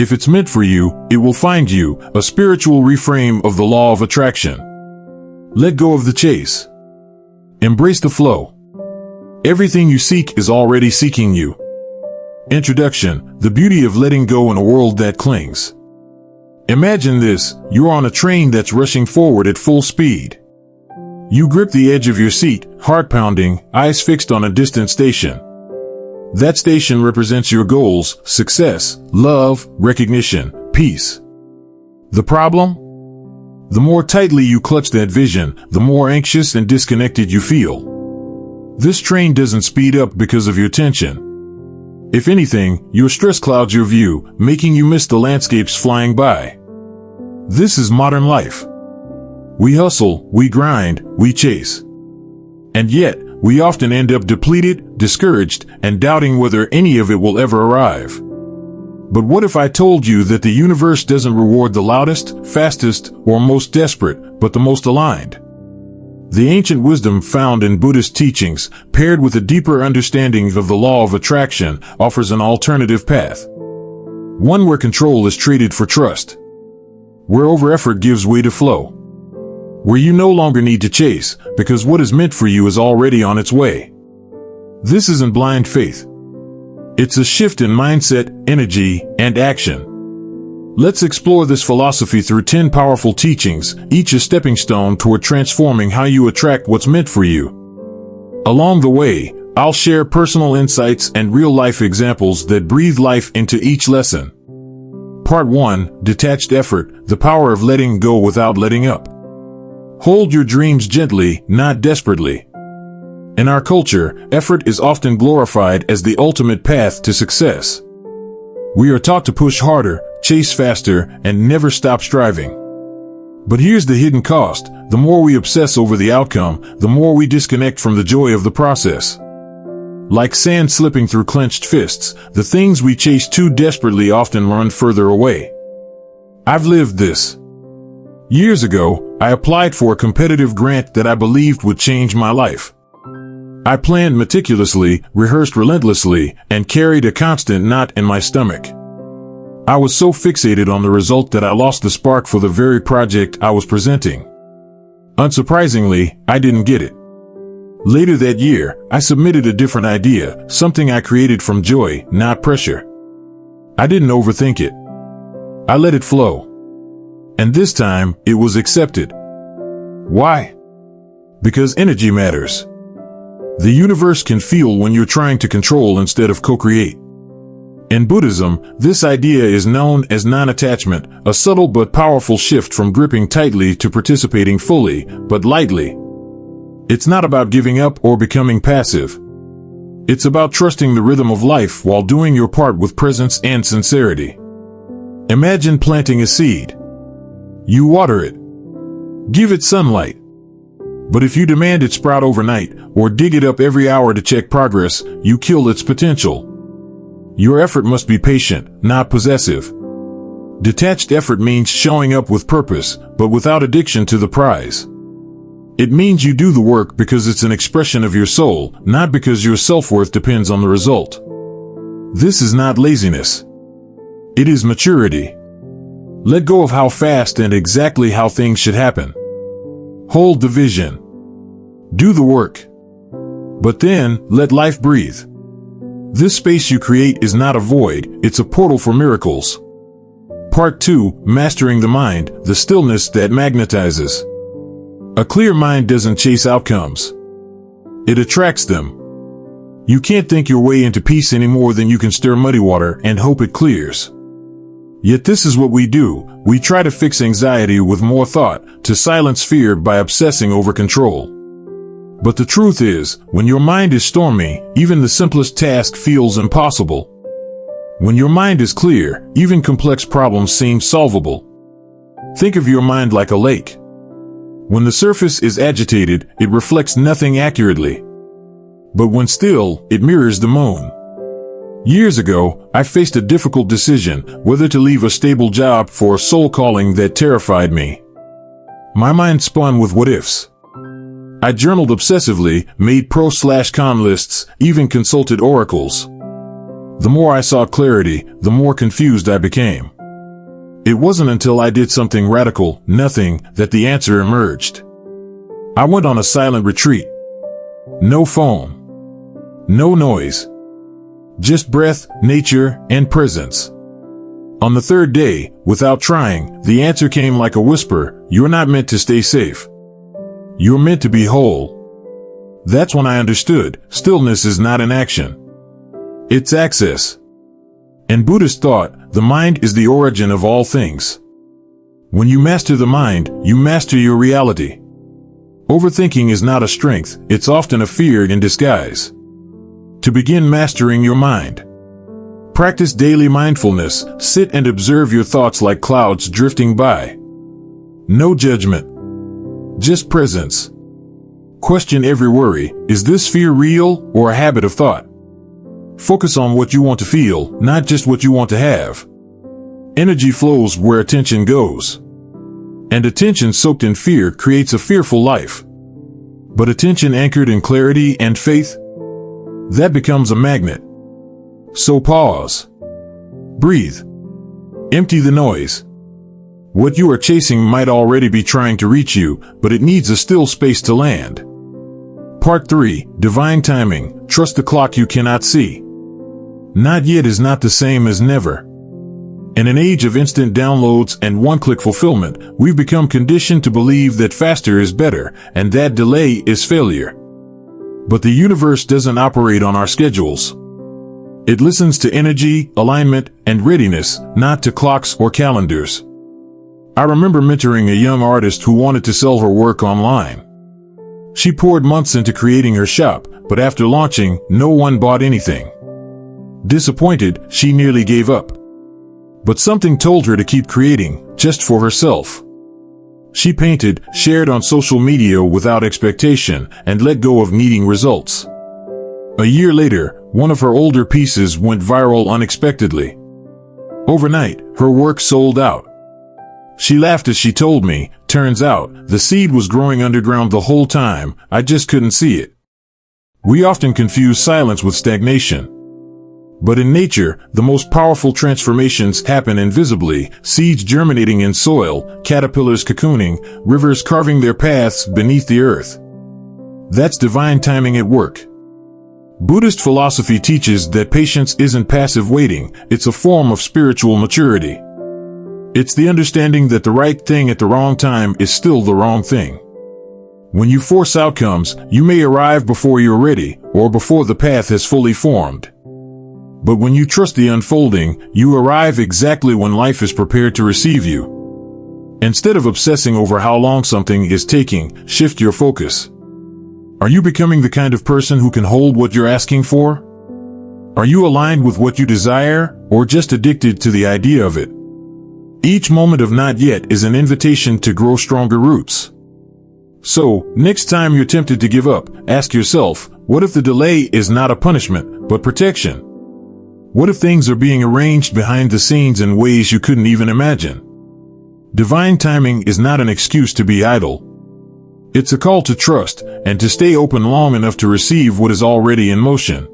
If it's meant for you, it will find you, a spiritual reframe of the law of attraction. Let go of the chase. Embrace the flow. Everything you seek is already seeking you. Introduction: the beauty of letting go in a world that clings. Imagine this: you're on a train that's rushing forward at full speed. You grip the edge of your seat, heart pounding, eyes fixed on a distant station. That station represents your goals, success, love, recognition, peace. The problem? The more tightly you clutch that vision, the more anxious and disconnected you feel. This train doesn't speed up because of your tension. If anything, your stress clouds your view, making you miss the landscapes flying by. This is modern life. We hustle, we grind, we chase. And yet, we often end up depleted, discouraged, and doubting whether any of it will ever arrive. But what if I told you that the universe doesn't reward the loudest, fastest, or most desperate, but the most aligned? The ancient wisdom found in Buddhist teachings, paired with a deeper understanding of the law of attraction, offers an alternative path. One where control is traded for trust. Where over-effort gives way to flow. Where you no longer need to chase, because what is meant for you is already on its way. This isn't blind faith. It's a shift in mindset, energy, and action. Let's explore this philosophy through 10 powerful teachings, each a stepping stone toward transforming how you attract what's meant for you. Along the way, I'll share personal insights and real-life examples that breathe life into each lesson. Part 1: Detached Effort, the power of letting go without letting up. Hold your dreams gently, not desperately. In our culture, effort is often glorified as the ultimate path to success. We are taught to push harder, chase faster, and never stop striving. But here's the hidden cost: the more we obsess over the outcome, the more we disconnect from the joy of the process. Like sand slipping through clenched fists, the things we chase too desperately often run further away. I've lived this. Years ago, I applied for a competitive grant that I believed would change my life. I planned meticulously, rehearsed relentlessly, and carried a constant knot in my stomach. I was so fixated on the result that I lost the spark for the very project I was presenting. Unsurprisingly, I didn't get it. Later that year, I submitted a different idea, something I created from joy, not pressure. I didn't overthink it. I let it flow. And this time, it was accepted. Why? Because energy matters. The universe can feel when you're trying to control instead of co-create. In Buddhism, this idea is known as non-attachment, a subtle but powerful shift from gripping tightly to participating fully, but lightly. It's not about giving up or becoming passive. It's about trusting the rhythm of life while doing your part with presence and sincerity. Imagine planting a seed. You water it. Give it sunlight. But if you demand it sprout overnight, or dig it up every hour to check progress, you kill its potential. Your effort must be patient, not possessive. Detached effort means showing up with purpose, but without addiction to the prize. It means you do the work because it's an expression of your soul, not because your self-worth depends on the result. This is not laziness. It is maturity. Let go of how fast and exactly how things should happen. Hold the vision. Do the work. But then, let life breathe. This space you create is not a void, it's a portal for miracles. Part 2: Mastering the Mind, the stillness that magnetizes. A clear mind doesn't chase outcomes. It attracts them. You can't think your way into peace any more than you can stir muddy water and hope it clears. Yet this is what we do. We try to fix anxiety with more thought, to silence fear by obsessing over control. But the truth is, when your mind is stormy, even the simplest task feels impossible. When your mind is clear, even complex problems seem solvable. Think of your mind like a lake. When the surface is agitated, it reflects nothing accurately. But when still, it mirrors the moon. Years ago, I faced a difficult decision, whether to leave a stable job for a soul calling that terrified me. My mind spun with what-ifs. I journaled obsessively, made pro/con lists, even consulted oracles. The more I saw clarity, the more confused I became. It wasn't until I did something radical, nothing, that the answer emerged. I went on a silent retreat. No phone. No noise. Just breath, nature, and presence. On the third day, without trying, the answer came like a whisper: you're not meant to stay safe. You're meant to be whole. That's when I understood, stillness is not an action. It's access. In Buddhist thought, the mind is the origin of all things. When you master the mind, you master your reality. Overthinking is not a strength, it's often a fear in disguise. To begin mastering your mind, practice daily mindfulness, sit and observe your thoughts like clouds drifting by. No judgment. Just presence. Question every worry: is this fear real or a habit of thought? Focus on what you want to feel, not just what you want to have. Energy flows where attention goes. And attention soaked in fear creates a fearful life. But attention anchored in clarity and faith, that becomes a magnet. So pause. Breathe. Empty the noise. What you are chasing might already be trying to reach you, but it needs a still space to land. Part 3. Divine timing. Trust the clock you cannot see. Not yet is not the same as never. In an age of instant downloads and one-click fulfillment, we've become conditioned to believe that faster is better, and that delay is failure. But the universe doesn't operate on our schedules. It listens to energy, alignment, and readiness, not to clocks or calendars. I remember mentoring a young artist who wanted to sell her work online. She poured months into creating her shop, but after launching, no one bought anything. Disappointed, she nearly gave up. But something told her to keep creating, just for herself. She painted, shared on social media without expectation, and let go of needing results. A year later, one of her older pieces went viral unexpectedly. Overnight, her work sold out. She laughed as she told me, turns out, the seed was growing underground the whole time, I just couldn't see it. We often confuse silence with stagnation. But in nature, the most powerful transformations happen invisibly: seeds germinating in soil, caterpillars cocooning, rivers carving their paths beneath the earth. That's divine timing at work. Buddhist philosophy teaches that patience isn't passive waiting, it's a form of spiritual maturity. It's the understanding that the right thing at the wrong time is still the wrong thing. When you force outcomes, you may arrive before you're ready, or before the path has fully formed. But when you trust the unfolding, you arrive exactly when life is prepared to receive you. Instead of obsessing over how long something is taking, shift your focus. Are you becoming the kind of person who can hold what you're asking for? Are you aligned with what you desire, or just addicted to the idea of it? Each moment of not yet is an invitation to grow stronger roots. So, next time you're tempted to give up, ask yourself, what if the delay is not a punishment, but protection? What if things are being arranged behind the scenes in ways you couldn't even imagine? Divine timing is not an excuse to be idle. It's a call to trust, and to stay open long enough to receive what is already in motion.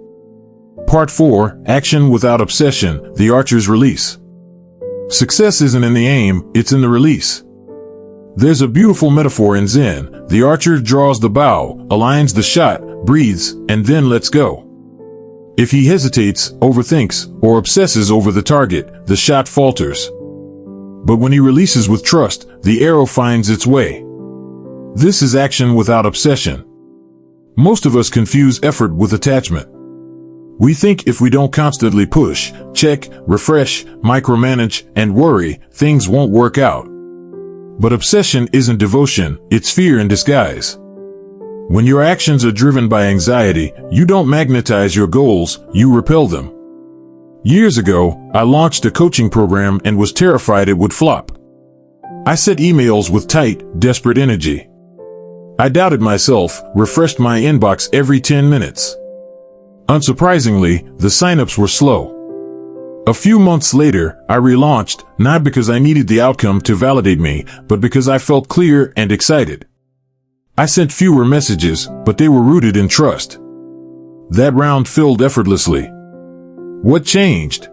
Part 4. Action without obsession, the archer's release. Success isn't in the aim, it's in the release. There's a beautiful metaphor in Zen. The archer draws the bow, aligns the shot, breathes, and then lets go. If he hesitates, overthinks, or obsesses over the target, the shot falters. But when he releases with trust, the arrow finds its way. This is action without obsession. Most of us confuse effort with attachment. We think if we don't constantly push, check, refresh, micromanage, and worry, things won't work out. But obsession isn't devotion, it's fear in disguise. When your actions are driven by anxiety, you don't magnetize your goals, you repel them. Years ago, I launched a coaching program and was terrified it would flop. I sent emails with tight, desperate energy. I doubted myself, refreshed my inbox every 10 minutes. Unsurprisingly, the signups were slow. A few months later, I relaunched, not because I needed the outcome to validate me, but because I felt clear and excited. I sent fewer messages, but they were rooted in trust. That round filled effortlessly. What changed?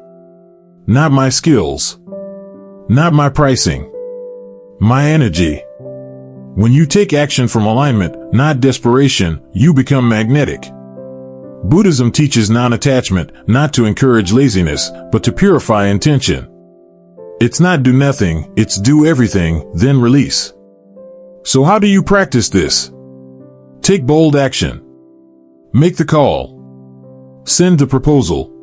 Not my skills. Not my pricing. My energy. When you take action from alignment, not desperation, you become magnetic. Buddhism teaches non-attachment, not to encourage laziness, but to purify intention. It's not do nothing, it's do everything, then release. So how do you practice this? Take bold action. Make the call. Send the proposal.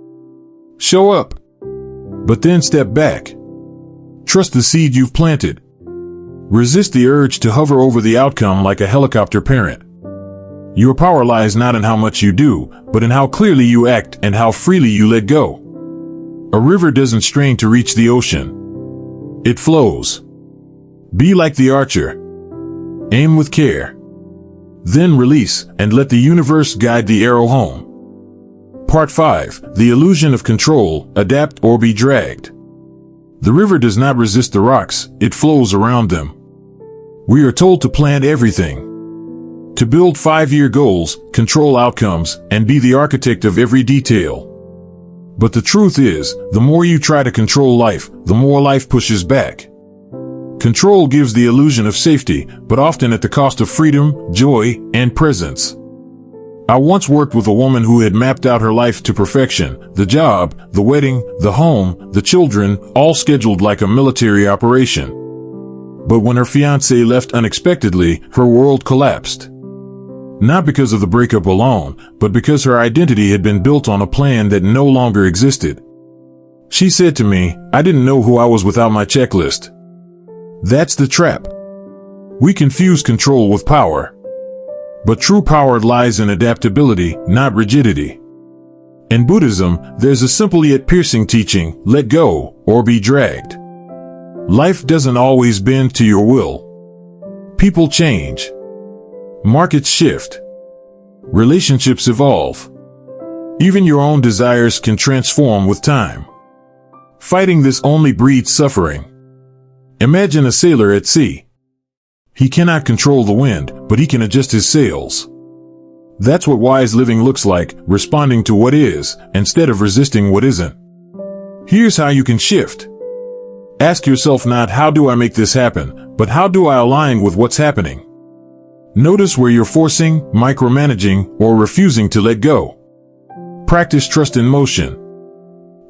Show up. But then step back. Trust the seed you've planted. Resist the urge to hover over the outcome like a helicopter parent. Your power lies not in how much you do, but in how clearly you act and how freely you let go. A river doesn't strain to reach the ocean. It flows. Be like the archer. Aim with care. Then release and let the universe guide the arrow home. Part 5. The illusion of control, adapt or be dragged. The river does not resist the rocks, it flows around them. We are told to plan everything. To build 5-year goals, control outcomes, and be the architect of every detail. But the truth is, the more you try to control life, the more life pushes back. Control gives the illusion of safety, but often at the cost of freedom, joy, and presence. I once worked with a woman who had mapped out her life to perfection, the job, the wedding, the home, the children, all scheduled like a military operation. But when her fiancé left unexpectedly, her world collapsed. Not because of the breakup alone, but because her identity had been built on a plan that no longer existed. She said to me, "I didn't know who I was without my checklist." That's the trap. We confuse control with power. But true power lies in adaptability, not rigidity. In Buddhism, there's a simple yet piercing teaching: let go or be dragged. Life doesn't always bend to your will. People change. Markets shift. Relationships evolve. Even your own desires can transform with time. Fighting this only breeds suffering. Imagine a sailor at sea. He cannot control the wind, but he can adjust his sails. That's what wise living looks like, responding to what is, instead of resisting what isn't. Here's how you can shift. Ask yourself not how do I make this happen, but how do I align with what's happening? Notice where you're forcing, micromanaging, or refusing to let go. Practice trust in motion.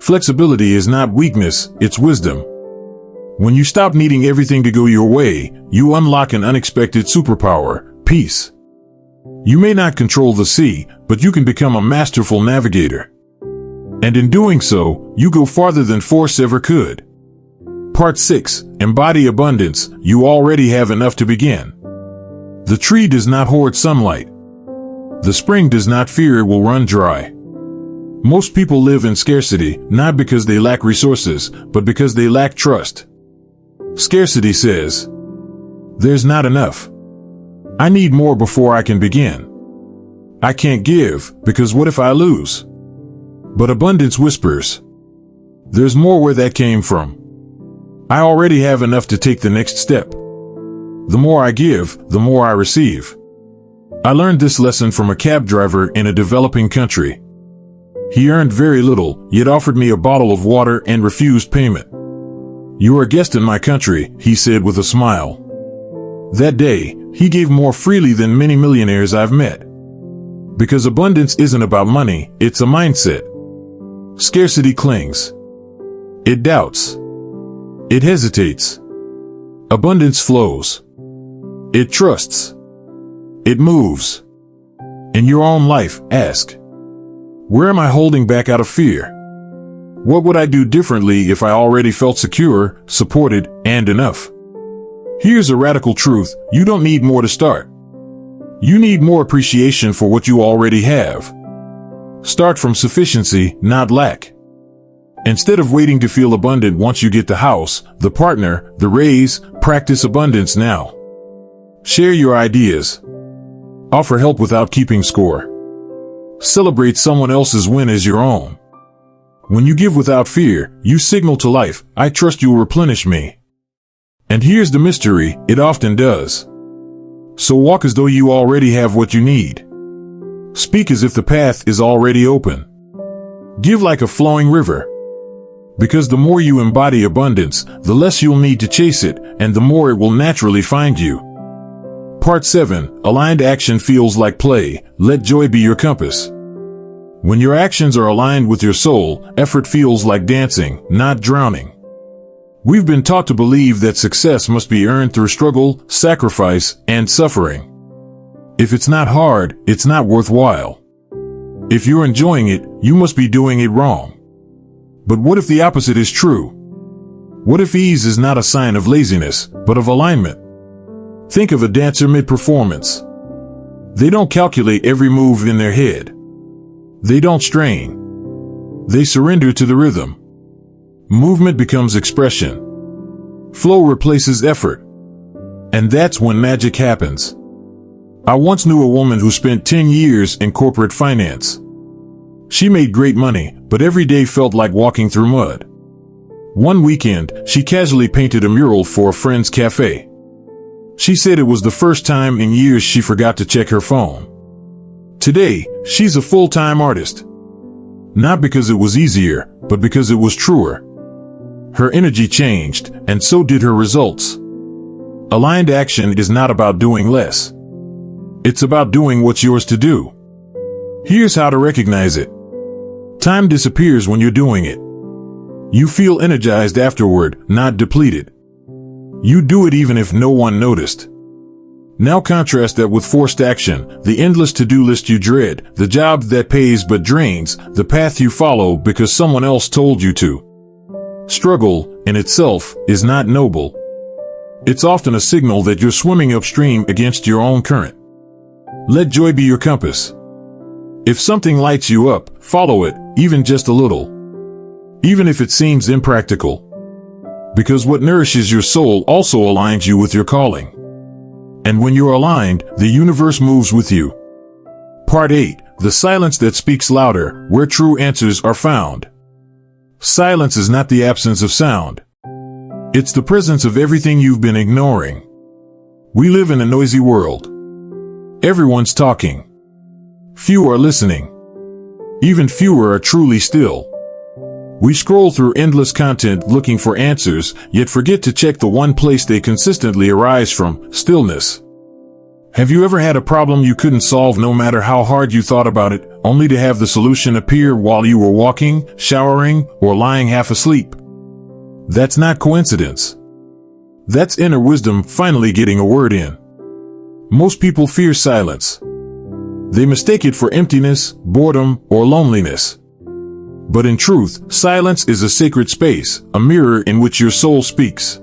Flexibility is not weakness, it's wisdom. When you stop needing everything to go your way, you unlock an unexpected superpower, peace. You may not control the sea, but you can become a masterful navigator. And in doing so, you go farther than force ever could. Part 6. Embody abundance. You already have enough to begin. The tree does not hoard sunlight. The spring does not fear it will run dry. Most people live in scarcity, not because they lack resources, but because they lack trust. Scarcity says, "There's not enough. I need more before I can begin. I can't give, because what if I lose?" But abundance whispers, "There's more where that came from. I already have enough to take the next step. The more I give, the more I receive." I learned this lesson from a cab driver in a developing country. He earned very little, yet offered me a bottle of water and refused payment. "You are a guest in my country," he said with a smile. That day, he gave more freely than many millionaires I've met. Because abundance isn't about money, it's a mindset. Scarcity clings. It doubts. It hesitates. Abundance flows. It trusts. It moves. In your own life, ask, where am I holding back out of fear? What would I do differently if I already felt secure, supported, and enough? Here's a radical truth: you don't need more to start. You need more appreciation for what you already have. Start from sufficiency, not lack. Instead of waiting to feel abundant once you get the house, the partner, the raise, practice abundance now. Share your ideas. Offer help without keeping score. Celebrate someone else's win as your own. When you give without fear, you signal to life, "I trust you'll replenish me." And here's the mystery: it often does. So walk as though you already have what you need. Speak as if the path is already open. Give like a flowing river. Because the more you embody abundance, the less you'll need to chase it, and the more it will naturally find you. Part 7. Aligned action feels like play. Let joy be your compass. When your actions are aligned with your soul, effort feels like dancing, not drowning. We've been taught to believe that success must be earned through struggle, sacrifice, and suffering. If it's not hard, it's not worthwhile. If you're enjoying it, you must be doing it wrong. But what if the opposite is true? What if ease is not a sign of laziness, but of alignment? Think of a dancer mid-performance. They don't calculate every move in their head. They don't strain. They surrender to the rhythm. Movement becomes expression. Flow replaces effort. And that's when magic happens. I once knew a woman who spent 10 years in corporate finance. She made great money, but every day felt like walking through mud. One weekend, she casually painted a mural for a friend's cafe. She said it was the first time in years she forgot to check her phone. Today, she's a full-time artist. Not because it was easier, but because it was truer. Her energy changed, and so did her results. Aligned action is not about doing less. It's about doing what's yours to do. Here's how to recognize it. Time disappears when you're doing it. You feel energized afterward, not depleted. You do it even if no one noticed. Now contrast that with forced action, the endless to-do list you dread, the job that pays but drains, the path you follow because someone else told you to. Struggle, in itself, is not noble. It's often a signal that you're swimming upstream against your own current. Let joy be your compass. If something lights you up, follow it, even just a little. Even if it seems impractical. Because what nourishes your soul also aligns you with your calling. And when you're aligned, the universe moves with you. Part 8. The silence that speaks louder, where true answers are found. Silence is not the absence of sound. It's the presence of everything you've been ignoring. We live in a noisy world. Everyone's talking. Few are listening. Even fewer are truly still. We scroll through endless content looking for answers, yet forget to check the one place they consistently arise from: stillness. Have you ever had a problem you couldn't solve no matter how hard you thought about it, only to have the solution appear while you were walking, showering, or lying half asleep? That's not coincidence. That's inner wisdom finally getting a word in. Most people fear silence. They mistake it for emptiness, boredom, or loneliness. But in truth, silence is a sacred space, a mirror in which your soul speaks.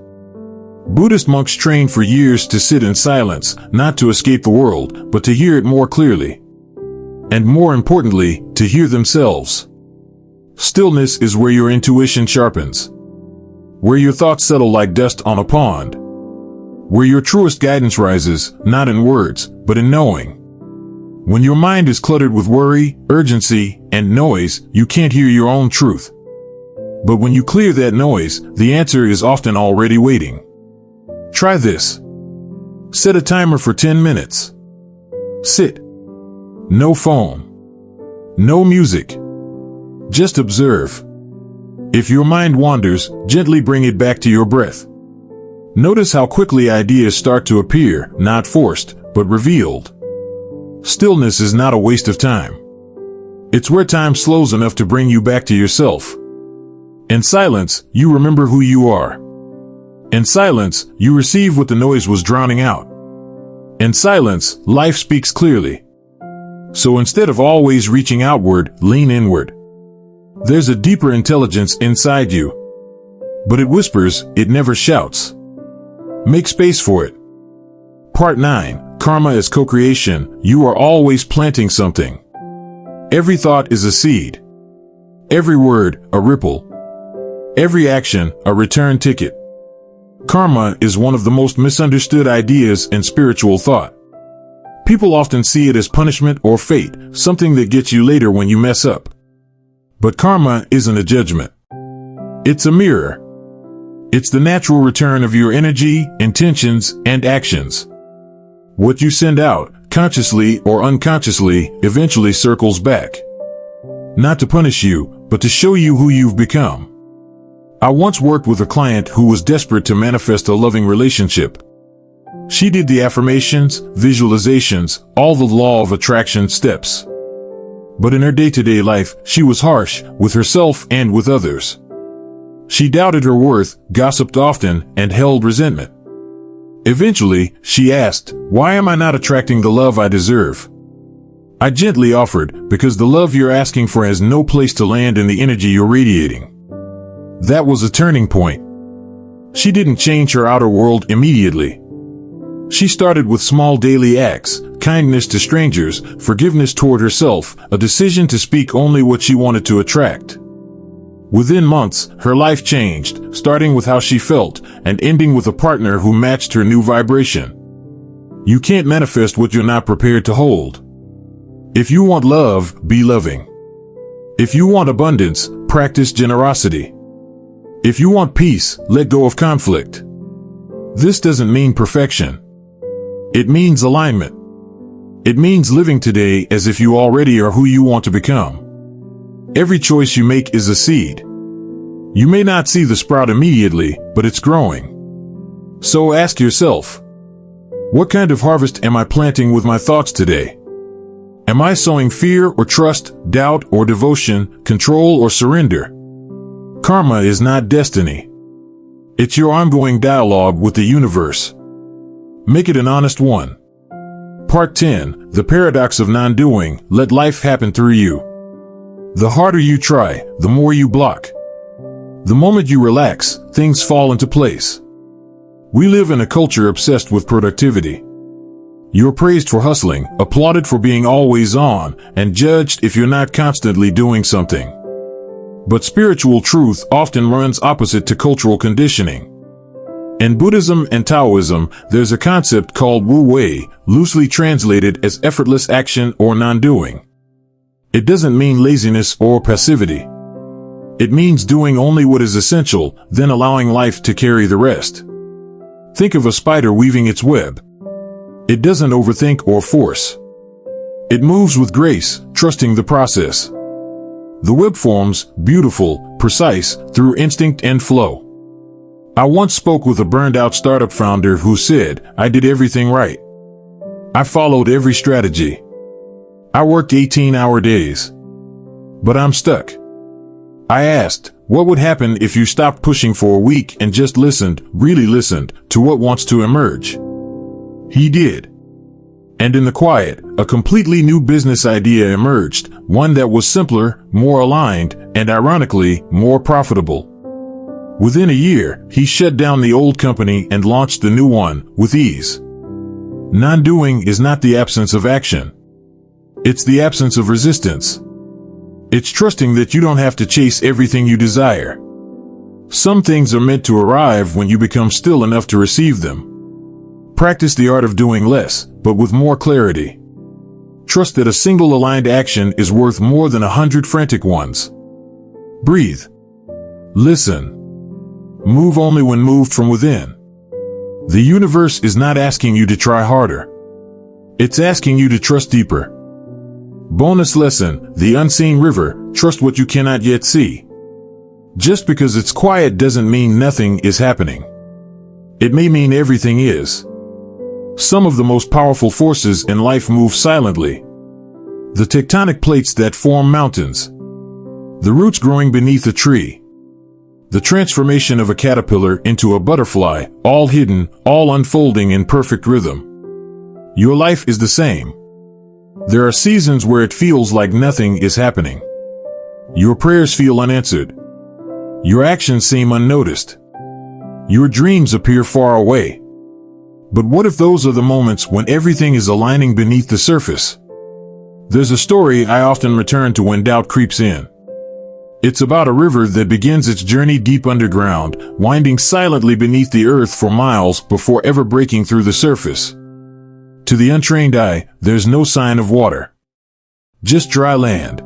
Buddhist monks train for years to sit in silence, not to escape the world, but to hear it more clearly. And more importantly, to hear themselves. Stillness is where your intuition sharpens. Where your thoughts settle like dust on a pond. Where your truest guidance rises, not in words, but in knowing. When your mind is cluttered with worry, urgency, and noise, you can't hear your own truth. But when you clear that noise, the answer is often already waiting. Try this. Set a timer for 10 minutes. Sit. No phone. No music. Just observe. If your mind wanders, gently bring it back to your breath. Notice how quickly ideas start to appear, not forced, but revealed. Stillness is not a waste of time. It's where time slows enough to bring you back to yourself. In silence, you remember who you are. In silence, you receive what the noise was drowning out. In silence, life speaks clearly. So instead of always reaching outward, lean inward. There's a deeper intelligence inside you. But it whispers, it never shouts. Make space for it. Part 9. Karma is co-creation. You are always planting something. Every thought is a seed. Every word, a ripple. Every action, a return ticket. Karma is one of the most misunderstood ideas in spiritual thought. People often see it as punishment or fate, something that gets you later when you mess up. But karma isn't a judgment. It's a mirror. It's the natural return of your energy, intentions, and actions. What you send out, consciously or unconsciously, eventually circles back. Not to punish you, but to show you who you've become. I once worked with a client who was desperate to manifest a loving relationship. She did the affirmations, visualizations, all the law of attraction steps. But in her day-to-day life, she was harsh with herself and with others. She doubted her worth, gossiped often, and held resentment. Eventually, she asked, "Why am I not attracting the love I deserve?" I gently offered, "Because the love you're asking for has no place to land in the energy you're radiating." That was a turning point. She didn't change her outer world immediately. She started with small daily acts, kindness to strangers, forgiveness toward herself, a decision to speak only what she wanted to attract. Within months, her life changed, starting with how she felt and ending with a partner who matched her new vibration. You can't manifest what you're not prepared to hold. If you want love, be loving. If you want abundance, practice generosity. If you want peace, let go of conflict. This doesn't mean perfection. It means alignment. It means living today as if you already are who you want to become. Every choice you make is a seed. You may not see the sprout immediately, but it's growing. So ask yourself, what kind of harvest am I planting with my thoughts today? Am I sowing fear or trust, doubt or devotion, control or surrender? Karma is not destiny. It's your ongoing dialogue with the universe. Make it an honest one. Part 10, The Paradox of Non-Doing, Let Life Happen Through You. The harder you try, the more you block. The moment you relax, things fall into place. We live in a culture obsessed with productivity. You're praised for hustling, applauded for being always on, and judged if you're not constantly doing something. But spiritual truth often runs opposite to cultural conditioning. In Buddhism and Taoism, there's a concept called Wu Wei, loosely translated as effortless action or non-doing. It doesn't mean laziness or passivity. It means doing only what is essential, then allowing life to carry the rest. Think of a spider weaving its web. It doesn't overthink or force. It moves with grace, trusting the process. The web forms, beautiful, precise, through instinct and flow. I once spoke with a burned-out startup founder who said, "I did everything right. I followed every strategy. I worked 18-hour days. But I'm stuck." I asked, what would happen if you stopped pushing for a week and just listened, really listened, to what wants to emerge? He did. And in the quiet, a completely new business idea emerged, one that was simpler, more aligned, and ironically, more profitable. Within a year, he shut down the old company and launched the new one, with ease. Non-doing is not the absence of action. It's the absence of resistance. It's trusting that you don't have to chase everything you desire. Some things are meant to arrive when you become still enough to receive them. Practice the art of doing less, but with more clarity. Trust that a single aligned action is worth more than 100 frantic ones. Breathe. Listen. Move only when moved from within. The universe is not asking you to try harder. It's asking you to trust deeper. Bonus lesson, the unseen river, trust what you cannot yet see. Just because it's quiet doesn't mean nothing is happening. It may mean everything is. Some of the most powerful forces in life move silently. The tectonic plates that form mountains. The roots growing beneath a tree. The transformation of a caterpillar into a butterfly, all hidden, all unfolding in perfect rhythm. Your life is the same. There are seasons where it feels like nothing is happening. Your prayers feel unanswered. Your actions seem unnoticed. Your dreams appear far away. But what if those are the moments when everything is aligning beneath the surface? There's a story I often return to when doubt creeps in. It's about a river that begins its journey deep underground, winding silently beneath the earth for miles before ever breaking through the surface. To the untrained eye, there's no sign of water. Just dry land.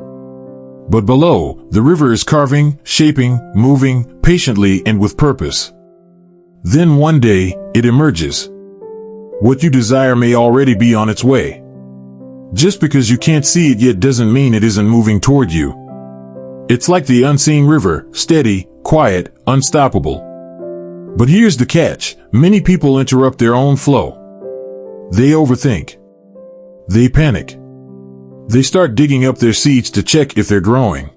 But below, the river is carving, shaping, moving, patiently and with purpose. Then one day, it emerges. What you desire may already be on its way. Just because you can't see it yet doesn't mean it isn't moving toward you. It's like the unseen river, steady, quiet, unstoppable. But here's the catch. Many people interrupt their own flow. They overthink. They panic. They start digging up their seeds to check if they're growing.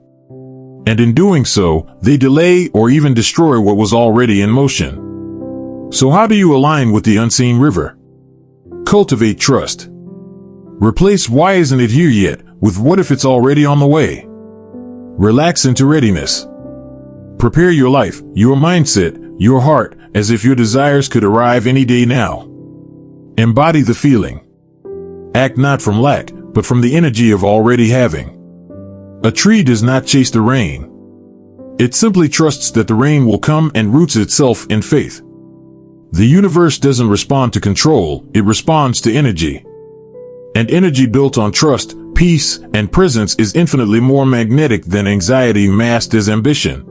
And in doing so, they delay or even destroy what was already in motion. So how do you align with the unseen river? Cultivate trust. Replace "why isn't it here yet" with "what if it's already on the way?" Relax into readiness. Prepare your life, your mindset, your heart, as if your desires could arrive any day now. Embody the feeling. Act not from lack, but from the energy of already having. A tree does not chase the rain. It simply trusts that the rain will come and roots itself in faith. The universe doesn't respond to control, it responds to energy. And energy built on trust, peace, and presence is infinitely more magnetic than anxiety masked as ambition.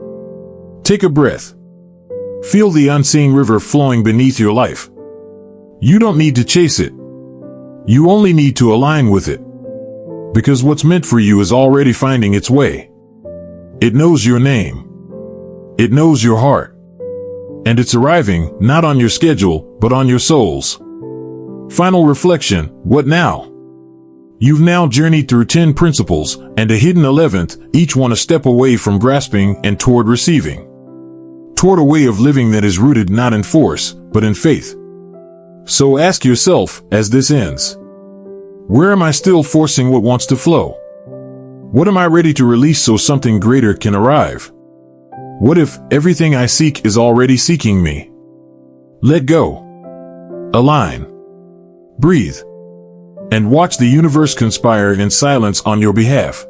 Take a breath. Feel the unseen river flowing beneath your life. You don't need to chase it. You only need to align with it. Because what's meant for you is already finding its way. It knows your name. It knows your heart. And it's arriving, not on your schedule, but on your soul's. Final reflection, what now? You've now journeyed through 10 principles and a hidden 11th, each one a step away from grasping and toward receiving. Toward a way of living that is rooted not in force, but in faith. So ask yourself, as this ends, where am I still forcing what wants to flow? What am I ready to release so something greater can arrive? What if everything I seek is already seeking me? Let go. Align. Breathe. And watch the universe conspire in silence on your behalf.